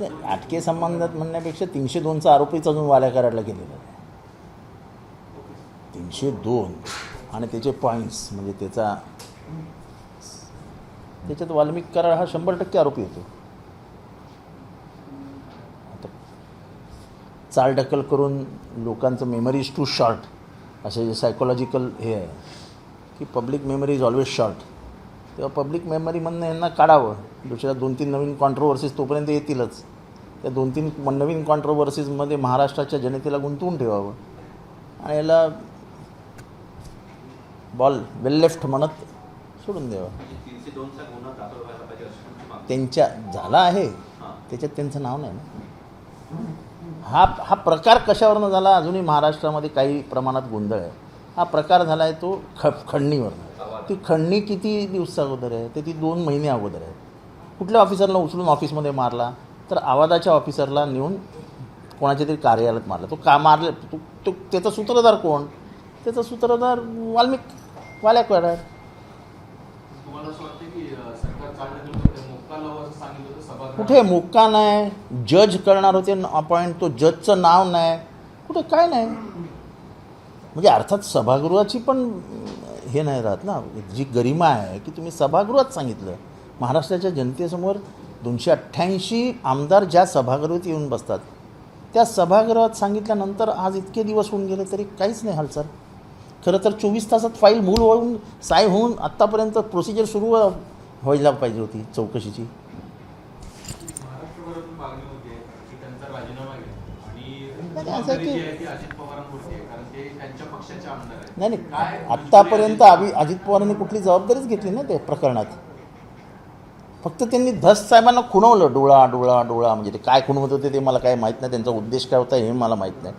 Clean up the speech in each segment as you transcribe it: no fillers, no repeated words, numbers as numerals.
अटके संबंधात म्हणण्यापेक्षा 302चा आरोपीच अजून वाल्या कराडला केलेला आहे. 302 आणि त्याचे पॉईंट्स म्हणजे त्याच्यात वाल्मिक कराड हा 100% आरोपी होतो. आता चालढकल करून लोकांचं मेमरी इज टू शॉर्ट असे जे सायकोलॉजिकल हे आहे की public memory is always short, तेव्हा पब्लिक मेमरीमधनं यांना काढावं. दुसऱ्या 2-3 नवीन कॉन्ट्रोवर्सीज तोपर्यंत येतीलच. त्या 2-3 नवीन कॉन्ट्रोवर्सीजमध्ये महाराष्ट्राच्या जनतेला गुंतवून ठेवावं आणि याला बॉल वेल लेफ्ट म्हणत सोडून द्यावं. त्यांच्या झाला आहे त्याच्यात त्यांचं नाव नाही ना. हा प्रकार कशावरनं झाला अजूनही महाराष्ट्रामध्ये काही प्रमाणात गोंधळ आहे. हा प्रकार झाला आहे तो खंडणीवरनं. ती खंडणी किती दिवसा अगोदर आहे ते ती 2 महिने अगोदर आहे. कुठल्या ऑफिसरला उचलून ऑफिसमध्ये मारला तर आवाजाच्या ऑफिसरला नेऊन कोणाच्या तरी कार्यालयात मारला. तो का मारले तो त्याचा सूत्रधार कोण? त्याचा सूत्रधार वाल्या कराड. कुठे मुक्का नाही, जज करणार होते अपॉइंट, तो जजचं नाव नाही, कुठे काय नाही. म्हणजे अर्थात सभागृहाची पण हे नाही राहत ना, जी गरिमा आहे की तुम्ही सभागृहात सांगितलं. महाराष्ट्राच्या जनतेसमोर 288 आमदार ज्या सभागृहात येऊन बसतात त्या सभागृहात सांगितल्यानंतर आज इतके दिवस होऊन गेले तरी काहीच नाही हालचाल. खरं तर 24 तासात फाईल मूळ होऊन साय होऊन आत्तापर्यंत प्रोसिजर सुरू व्हायला पाहिजे होती चौकशीची. नाही आत्तापर्यंत अजित पवारांनी कुठली जबाबदारीच घेतली ना त्या प्रकरणात. फक्त त्यांनी धस साहेबांना खुणवलं डोळा म्हणजे ते काय खुणवत होते ते मला काय माहीत नाही. त्यांचा उद्देश काय होता हे मला माहीत नाही.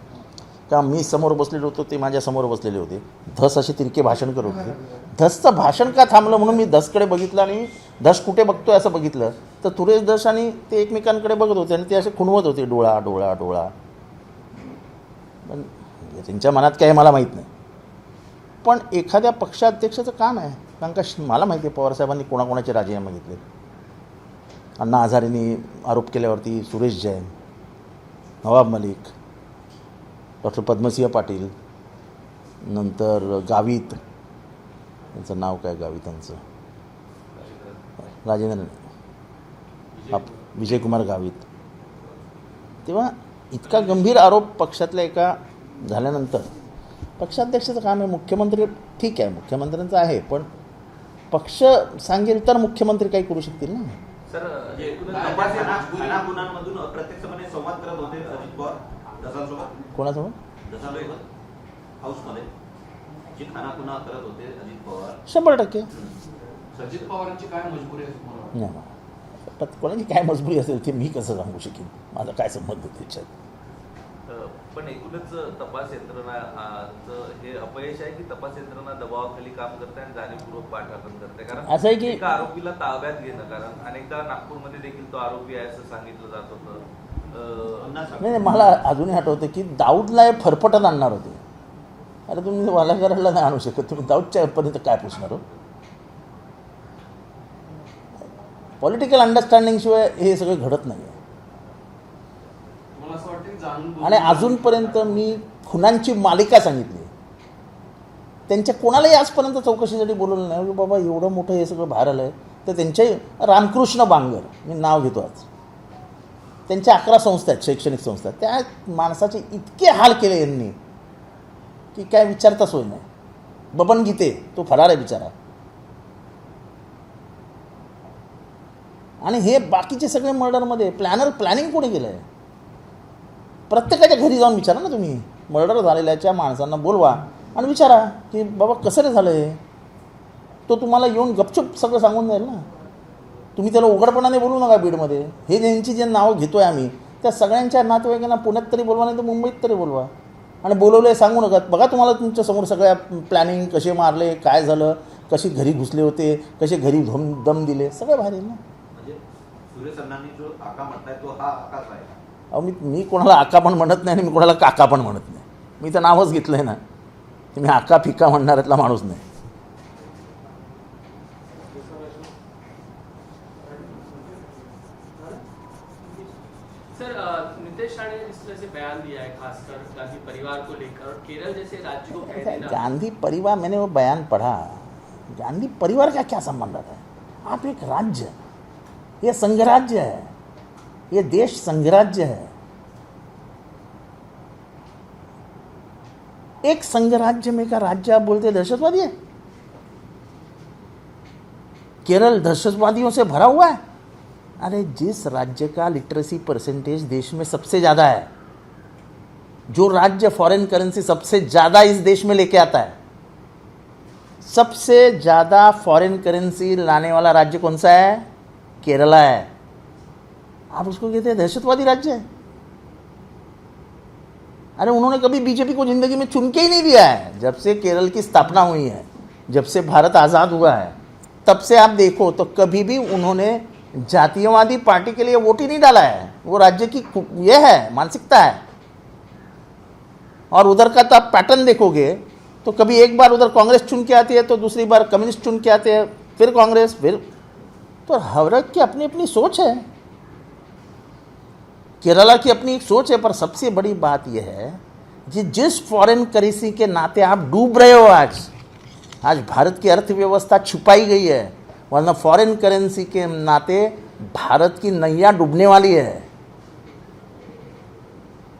का मी समोर बसलेलो होतो ते माझ्या समोर बसलेले होते. धस असे तिरके भाषण करत होते. धसचं भाषण का थांबलं म्हणून मी धसकडे बघितलं आणि धस कुठे बघतोय असं बघितलं तर सुरेश धस आणि ते एकमेकांकडे बघत होते आणि ते असे खुणवत होते डोळा. पण त्यांच्या मनात काय मला माहीत नाही. पण एखाद्या पक्षाध्यक्षाचं काम आहे. कारण का मला माहिती आहे पवारसाहेबांनी कोणाकोणाचे राजीनामे घेतले. अण्णा हजारेंनी आरोप केल्यावरती सुरेश जैन, नवाब मलिक, डॉक्टर पद्मसिंह पाटील, नंतर गावित, त्यांचं नाव काय गावितांचं, राजेंद्र विजयकुमार गावित. तेव्हा इतका गंभीर आरोप पक्षातल्या एका झाल्यानंतर पक्षाध्यक्षाचं काम आहे. मुख्यमंत्री ठीक आहे, मुख्यमंत्र्यांचं आहे, पण पक्ष सांगेल तर मुख्यमंत्री काही करू शकतील ना. सर प्रत्यक्षपणे संवाद करत होते अजित पवार कोणासोबत? हाऊसमध्ये जी खानाखुणा करत होते अजित पवार 100%. अजित पवारांची काय मजबुरी आहे? नाही, कोणाची काय मजबुरी असेल ते मी कसं सांगू शकेन? माझा काय संबंध त्याच्यात? पण एकूणच तपास यंत्रणाचं हे अपयश आहे की तपास यंत्रणा दबावाखाली काम करते आणि जाणीवपूर्वक पाठराखण करते? कारण असं आहे की एका आरोपीला ताब्यात घेणं, कारण अनेकदा नागपूरमध्ये देखील तो आरोपी आहे असं सांगितलं जात होतं. नाही, मला अजूनही आठवतं की दाऊदला हे फरफटत आणणार होते. अरे तुम्ही वालाघराला नाही आणू शकत, तुम्ही दाऊदच्या पर्यंत काय पुसणार हो? पॉलिटिकल अंडरस्टँडिंग शिवाय हे सगळं घडत नाही. आणि अजूनपर्यंत मी खुनांची मालिका सांगितली, त्यांच्या कोणालाही आजपर्यंत चौकशीसाठी बोलवलं नाही. बाबा एवढं मोठं हे सगळं बाहेर आलं आहे तर त्यांच्याही रामकृष्ण बांगर मी नाव घेतो आज, त्यांच्या 11 संस्था आहेत, शैक्षणिक संस्था. त्या माणसाचे इतके हाल केले यांनी की काय विचारता सोय नाही. बबन गीते तो फरार आहे बिचारा. आणि हे बाकीचे सगळे मर्डरमध्ये प्लॅनिंग कोणी केलं आहे? प्रत्येकाच्या घरी जाऊन विचारा ना तुम्ही. मर्डर झालेल्याच्या माणसांना बोलवा आणि विचारा की बाबा कसं रे झालं हे. तो तुम्हाला येऊन गपचूप सगळं सांगून जाईल ना. तुम्ही त्याला उघडपणाने बोलू नका. बीडमध्ये हे ज्यांची जे नावं घेतो आहे आम्ही त्या सगळ्यांच्या नातेवाईकांना पुण्यात तरी बोलवा नाही तर मुंबईत तरी बोलवा आणि बोलवलं सांगू नका. बघा तुम्हाला तुमच्यासमोर सगळ्या प्लॅनिंग कसे मारले, काय झालं, कशी घरी घुसले होते, कसे घरी दम दिले, सगळं बाहेर येईल ना. म्हणजे सुरेश अण्णांनी जो आका म्हटलाय तो हा आकाच आहे. अहो मी कोणाला आका पण म्हणत नाही आणि मी कोणाला काका पण म्हणत नाही. मी तर नावच घेतलं आहे ना. मी आका फिका म्हणणाऱ्यातला माणूस नाही. सर नीतीश राणे ने जिस तरह से बयान दिया है खासकर गांधी परिवार को लेकर और केरल जैसे राज्य को कह देना, गांधी परिवार, मैंने वो बयान पढ़ा, गांधी परिवार का क्या संबंध रहता है? आप एक राज्य, ये संघराज्य है, ये देश संघराज्य है। एक संघराज्य में का राज्य आप बोलते दहशतवादी है? केरल दहशतवादियों से भरा हुआ है। अरे जिस राज्य का लिटरेसी परसेंटेज देश में सबसे ज़्यादा है, जो राज्य फॉरेन करेंसी सबसे ज़्यादा इस देश में लेके आता है, सबसे ज़्यादा फॉरेन करेंसी लाने वाला राज्य कौन सा है? केरला है। आप उसको कहते हैं दहशतवादी राज्य है? अरे उन्होंने कभी बीजेपी को जिंदगी में चुन के ही नहीं दिया है। जब से केरल की स्थापना हुई है, जब से भारत आज़ाद हुआ है, तब से आप देखो तो कभी भी उन्होंने जातीयवादी पार्टी के लिए वोट ही नहीं डाला है। वो राज्य की ये है, मानसिकता है। और उधर का तो आप पैटर्न देखोगे तो कभी एक बार उधर कांग्रेस चुन के आती है तो दूसरी बार कम्युनिस्ट चुन के आते हैं, फिर कांग्रेस, फिर तो हर एक की अपनी अपनी सोच है। केरला की अपनी एक सोच है। पर सबसे बड़ी बात यह है कि जिस फॉरेन करेंसी के नाते आप डूब रहे हो, आज भारत की अर्थव्यवस्था छुपाई गई है, वरना फॉरेन करेंसी के नाते भारत की नैया डूबने वाली है।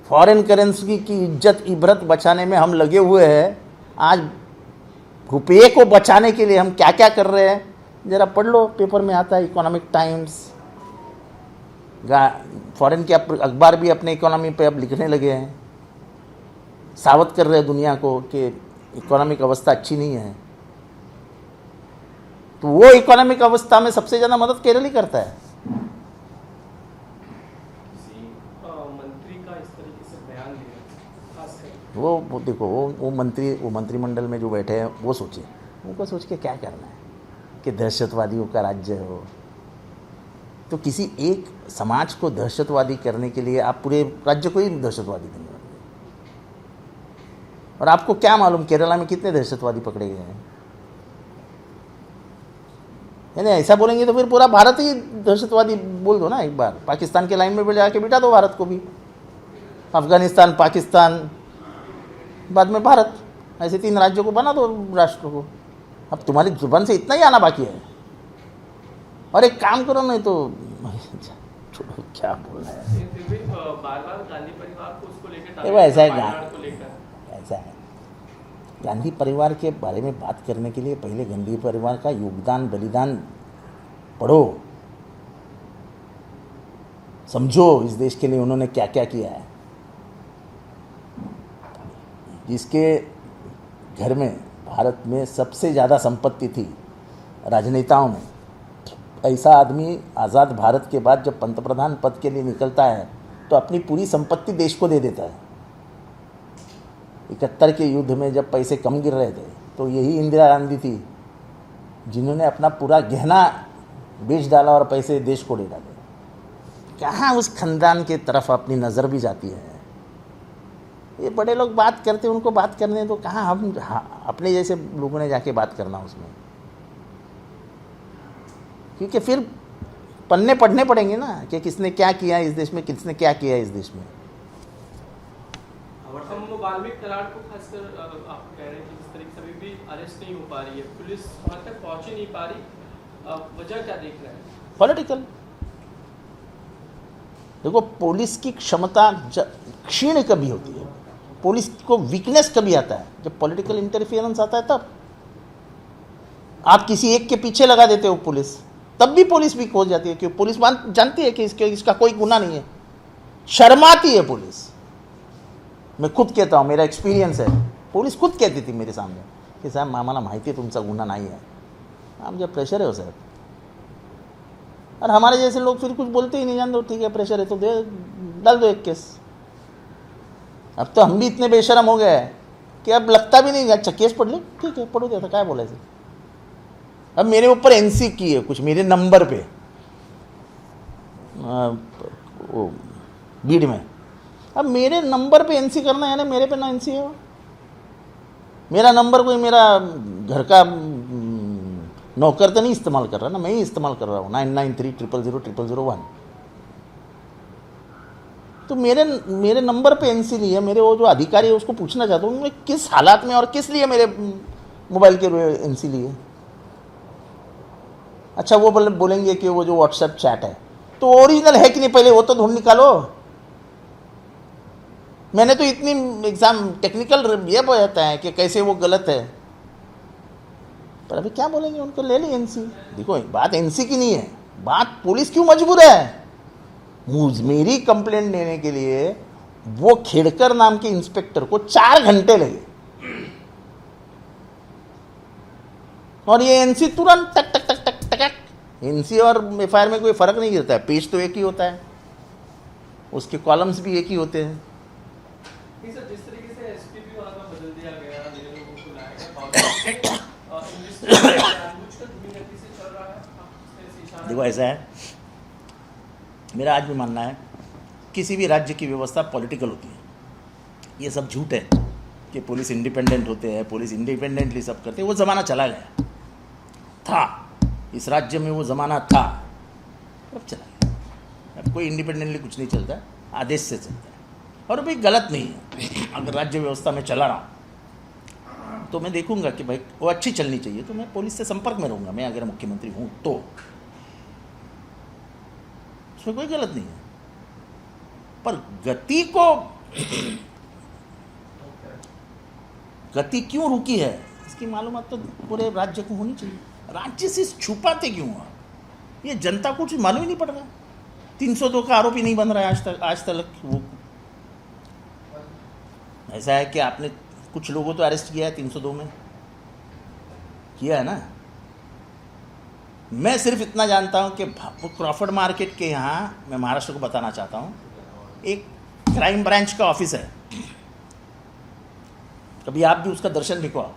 फॉरेन करेंसी की इज्जत इबरत बचाने में हम लगे हुए हैं। आज रुपये को बचाने के लिए हम क्या क्या कर रहे हैं, जरा पढ़ लो, पेपर में आता है, इकोनॉमिक टाइम्स। फॉरेन के अखबार भी अपने इकोनॉमी पे अब लिखने लगे हैं, सावध कर रहे हैं दुनिया को कि इकोनॉमिक अवस्था अच्छी नहीं है। तो वो इकोनॉमिक अवस्था में सबसे ज़्यादा मदद केरल ही करता है। किसी मंत्री का इस तरीके से बयान दिया खासकर, वो देखो, वो मंत्रिमंडल में जो बैठे हैं वो सोचे, उनको सोच के क्या करना है कि दहशतवादियों का राज्य है वो। तो किसी एक समाज को दहशतवादी करने के लिए आप पूरे राज्य को ही दहशतवादी करने वाले। और आपको क्या मालूम केरला में कितने दहशतवादी पकड़े गए हैं? यानी ऐसा बोलेंगे तो फिर पूरा भारत ही दहशतवादी बोल दो ना एक बार। पाकिस्तान के लाइन में जाके बिठा दो भारत को भी, अफगानिस्तान, पाकिस्तान, बाद में भारत, ऐसे 3 राज्यों को बना दो राष्ट्र को। अब तुम्हारी जुबान से इतना ही आना बाकी है। और एक काम करो, नहीं तो छोड़ो, क्या बोलना है। फिर भी बार-बार गांधी परिवार को उसको लेकर देखो ऐसा है, वायनाड को लेकर ऐसा है, गांधी परिवार के बारे में बात करने के लिए पहले गांधी परिवार का योगदान, बलिदान पढ़ो, समझो इस देश के लिए उन्होंने क्या क्या किया है। जिसके घर में भारत में सबसे ज़्यादा संपत्ति थी राजनेताओं में, ऐसा आदमी आज़ाद भारत के बाद जब पंतप्रधान पद के लिए निकलता है तो अपनी पूरी संपत्ति देश को दे देता है। 71 के युद्ध में जब पैसे कम गिर रहे थे तो यही इंदिरा गांधी थी जिन्होंने अपना पूरा गहना बेच डाला और पैसे देश को दे डाले। कहाँ उस खानदान के तरफ अपनी नज़र भी जाती है। ये बड़े लोग बात करते हैं, उनको बात करने तो कहाँ हम अपने जैसे लोगों ने जाके बात करना उसमें, क्योंकि फिर पन्ने पढ़ने पड़ेंगे ना कि किसने क्या किया इस देश में, किसने क्या किया इस देश में। हम वाल्मीकि करार को खासकर आप कह रहे हैं कि इस तरीके से अभी भी अरेस्ट नहीं हो पा रही है, पुलिस वहाँ तक पहुँच ही नहीं पा रही, वजह क्या देख रहे हैं? पॉलिटिकल। देखो पुलिस की क्षमता क्षीण कभी होती है, पुलिस को वीकनेस कभी आता है जब पॉलिटिकल इंटरफियरेंस आता है। तब आप किसी एक के पीछे लगा देते हो पुलिस, तब भी पुलिस वीक हो जाती है, क्योंकि पुलिस जानती है कि इसका कोई गुनाह नहीं है, शर्माती है पुलिस। मैं खुद कहता हूँ, मेरा एक्सपीरियंस है, पुलिस खुद कहती थी मेरे सामने की साहेब आम्हाला माहिती आहे तुमचा गुन्हा नाही आहे, आमच्या प्रेशर है साहब। और हमारे जैसे लोग फिर कुछ बोलते ही नहीं, जान दो ठीक है प्रेशर है तो दे डाल दो एक केस। अब तो हम भी इतने बेशरम हो गए हैं कि अब लगता भी नहीं, अच्छा केस पढ़ लो ठीक है पढ़ो देता क्या बोला इसे। अब मेरे ऊपर एनसी की है कुछ मेरे नंबर पे बीड में, अब मेरे नंबर पे एनसी करना है ना, मेरे पे ना एनसी है। मेरा नंबर कोई मेरा घर का नौकर तो नहीं इस्तेमाल कर रहा ना, मैं ही इस्तेमाल कर रहा हूँ 9930000001। तो मेरे नंबर पे एनसी ली है, मेरे वो जो अधिकारी है उसको पूछना चाहता हूँ मैं किस हालात में और किस लिए मेरे मोबाइल के एनसी लिए। अच्छा वो बोलेंगे कि वो जो व्हाट्सएप चैट है तो ओरिजिनल है कि नहीं पहले वो तो ढूंढ निकालो। मैंने तो इतनी एग्जाम टेक्निकल ये बताया है कि कैसे वो गलत है, पर अभी क्या बोलेंगे उनको ले ली एनसी। देखो बात एनसी की नहीं है, बात पुलिस क्यों मजबूर है। मेरी कंप्लेंट देने के लिए वो खेड़कर नाम के इंस्पेक्टर को 4 घंटे लगे और ये एनसी तुरंत टक टक टक टक टक। एनसी और एफआईआर में कोई फर्क नहीं गिरता है, पेज तो एक ही होता है, उसके कॉलम्स भी एक ही होते हैं। नहीं सर, जिस तरीके से एसपीपी वहां का बदल दिया गया, नए लोगों को लाया गया, जानबूझकर धीमी गति से चल रहा है, इससे इशारा। देखो ऐसा है, मेरा आज भी मानना है किसी भी राज्य की व्यवस्था पॉलिटिकल होती है। ये सब झूठ है कि पुलिस इंडिपेंडेंट होते हैं, पुलिस इंडिपेंडेंटली सब करते हैं। वो ज़माना चला गया था, इस राज्य में वो ज़माना था, अब चला गया। अब कोई इंडिपेंडेंटली कुछ नहीं चलता, आदेश से चलता है और भाई गलत नहीं है। अगर राज्य व्यवस्था में चला रहा तो मैं देखूंगा कि भाई वो अच्छी चलनी चाहिए, तो मैं पुलिस से संपर्क में रहूँगा। मैं अगर मुख्यमंत्री हूँ तो उसमें कोई गलत नहीं है, पर गति क्यों रुकी है इसकी मालूमात तो पूरे राज्य को होनी चाहिए। राज्य से छुपाते क्यों आप, ये जनता को कुछ मालूम ही नहीं पड़ रहा। 302 का आरोपी नहीं बन रहा है आज तक वो। ऐसा है कि आपने कुछ लोगों तो अरेस्ट किया है 302 में, किया है ना। मैं सिर्फ इतना जानता हूं कि क्रॉफर्ड मार्केट के यहाँ, मैं महाराष्ट्र को बताना चाहता हूं, एक क्राइम ब्रांच का ऑफिस है। कभी आप भी उसका दर्शन दिखवाओ,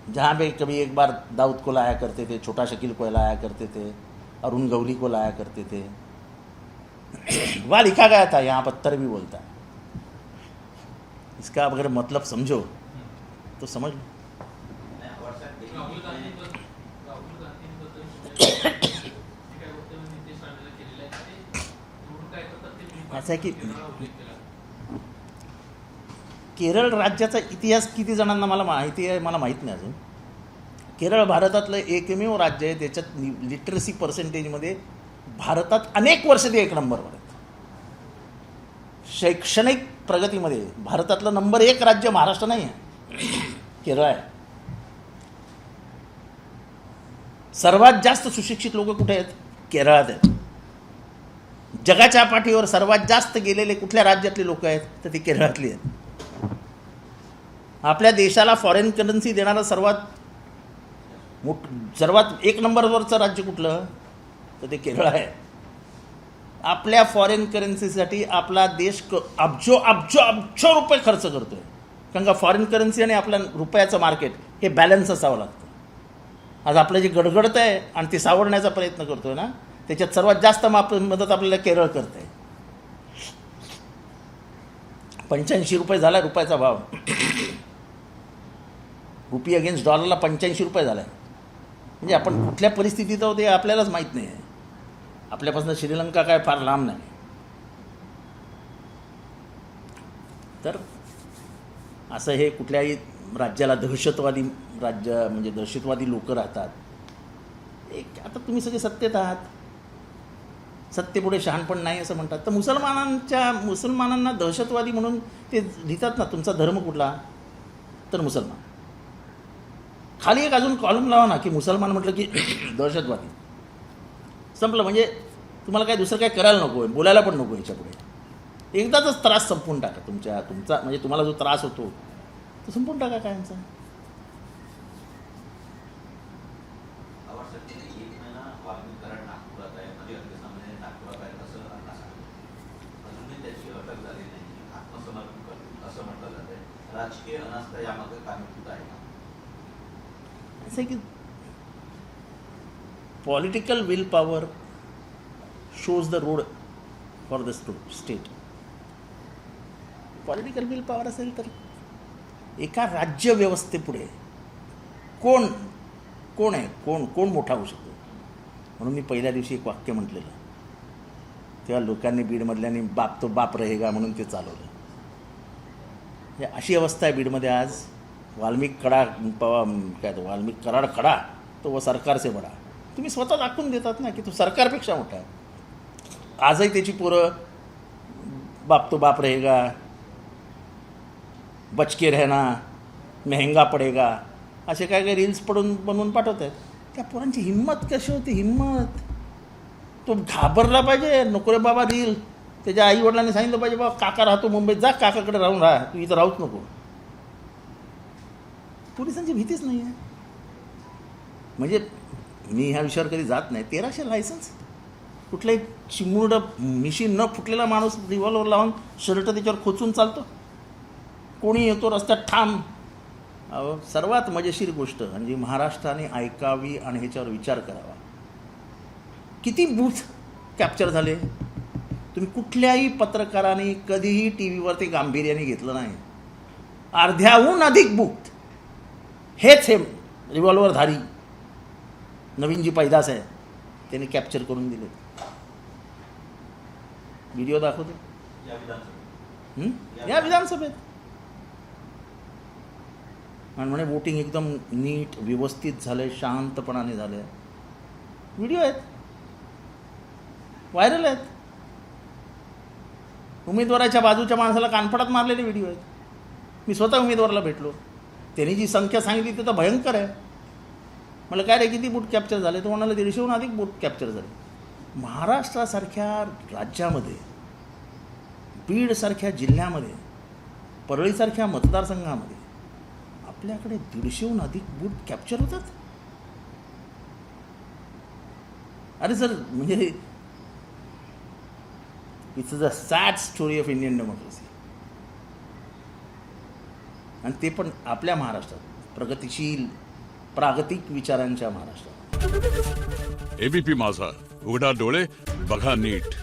जहाँ पे कभी एक बार दाऊद को लाया करते थे, छोटा शकील को लाया करते थे, अरुण गौरी को लाया करते थे। वहाँ लिखा गया था यहाँ पत्थर भी बोलता है। इसका अगर मतलब समझो तो समझ लो। राहुल गांधी असं आहे की केरळ राज्याचा इतिहास किती जणांना मला माहिती आहे मला माहीत नाही अजून। केरळ भारतातलं एकमेव राज्य आहे त्याच्यात लिटरसी पर्सेंटेजमध्ये भारतात अनेक वर्ष ते 1 नंबरवर आहेत। शैक्षणिक प्रगतीमध्ये भारतातलं नंबर 1 राज्य महाराष्ट्र नाही आहे, केरळ आहे। सर्वात जास्त सुशिक्षित लोक कुठे आहेत, केरळात आहेत। जगाच्या पाठीवर सर्वात जास्त गेलेले कुठल्या राज्यातले लोक आहेत तर ते केरळातले आहेत। आपल्या देशाला फॉरेन करन्सी देणारं सर्वात 1 नंबरवरचं राज्य कुठलं तर ते केरळ आहे। आपल्या फॉरेन करन्सीसाठी आपला देश अब्जो रुपये खर्च करतोय, कारण का फॉरेन करन्सी आणि आपल्या रुपयाचं मार्केट हे बॅलन्स असावं लागतं। आज आपलं जे गडगडत आहे आणि ते सावरण्याचा प्रयत्न करतोय ना, त्याच्यात सर्वात जास्त मदत आपल्याला केरळ करते। 85 रुपये झाला रुपयाचा भाव, रुपी अगेन्स्ट डॉलरला 85 रुपये झाला। म्हणजे आपण कुठल्या परिस्थितीत आहोत हे आपल्यालाच माहीत नाही आहे। आपल्यापासून श्रीलंका काय फार लांब नाही। तर असं हे कुठल्याही राज्याला दहशतवादी राज्य म्हणजे दहशतवादी लोक राहतात। एक आता तुम्ही सगळे सत्तेत आहात, सत्तेपुढे शहाणपण नाही असं म्हणतात, तर मुसलमानांना दहशतवादी म्हणून ते लिहितात ना। तुमचा धर्म कुठला तर मुसलमान, खाली एक अजून कॉलम लावा ना की मुसलमान म्हटलं की दहशतवादी, संपलं। म्हणजे तुम्हाला काय दुसरं काय करायला नको आहे, बोलायला पण नको याच्यापुढे। एकदाच त्रास संपवून टाका तुमचा म्हणजे तुम्हाला जो त्रास होतो तो संपवून टाका कायमचा। राजकीय अनास्था यामध्ये कारणीभूत आहे का? असं आहे की political will power shows the road for the state. Political will power असेल तर एका राज्य व्यवस्थेपुढे कोण आहे, कोण मोठा होऊ शकतो। म्हणून मी पहिल्या दिवशी एक वाक्य म्हटलेलं, तेव्हा लोकांनी बीडमधल्यांनी बाप तो बाप रहेगा म्हणून ते चालवलं. हे अशी अवस्था आहे बीडमध्ये आज. वाल्मिक काय तो वाल्मिक कराड खडा तो व सरकारचे बडा. तुम्ही स्वतः दाखवून देतात ना की तो सरकारपेक्षा मोठा आहे. आजही त्याची पोरं बाप तो बाप रहेगा, बचके रहना, महंगा पडेगा असे काय काय रील्स बनवून पाठवत आहेत. त्या पोरांची हिंमत कशी होती? हिंमत तो घाबरला पाहिजे. नको रे बाबा रील. त्याच्या आई वडिलांनी सांगितलं पाहिजे बाबा काका राहतो मुंबईत, जा काकाकडे राहून राहा, तू इथं राहूच नको. पोलिसांची भीतीच नाही आहे. म्हणजे मी ह्या विषयावर कधी जात नाही. 1300 लायसन्स, कुठलाही चिमुरडं मिशी न फुटलेला माणूस रिव्हॉल्वर लावून शर्ट त्याच्यावर खोचून चालतो. कोणी येतो रस्त्यात ठाम. सर्वात मजेशीर गोष्ट म्हणजे महाराष्ट्राने ऐकावी आणि ह्याच्यावर विचार करावा. किती बूथ कॅप्चर झाले? तुम्ही कुठल्याही पत्रकाराने कधीही टी व्हीवर ते गांभीर्याने घेतलं नाही. अर्ध्याहून अधिक बूथ हेच हे रिव्हॉल्वरधारी नवीन जी पैदास आहे त्याने कॅप्चर करून दिले. व्हिडिओ दाखवतो या विधानसभेत या विधानसभेत. आणि म्हणे वोटिंग एकदम नीट व्यवस्थित झालंय, शांतपणाने झालंय. व्हिडिओ आहेत, व्हायरल आहेत. उमेदवाराच्या बाजूच्या माणसाला कानफडात मारलेले व्हिडिओ आहेत. मी स्वतः उमेदवाराला भेटलो. त्यांनी जी संख्या सांगितली ती तर भयंकर आहे. मला काय रे किती बूट कॅप्चर झाले? तो म्हणाला 150हून अधिक बूट कॅप्चर झाले. महाराष्ट्रासारख्या राज्यामध्ये, बीडसारख्या जिल्ह्यामध्ये, परळीसारख्या मतदारसंघामध्ये आपल्याकडे 150हून अधिक बूट कॅप्चर होतात. अरे सर, म्हणजे it's a sad story of Indian democracy. आणि ते पण आपल्या महाराष्ट्रात, प्रगतिशील प्रागतिक विचारांच्या महाराष्ट्रात. एबीपी माझा, उघडा डोळे बघा नीट.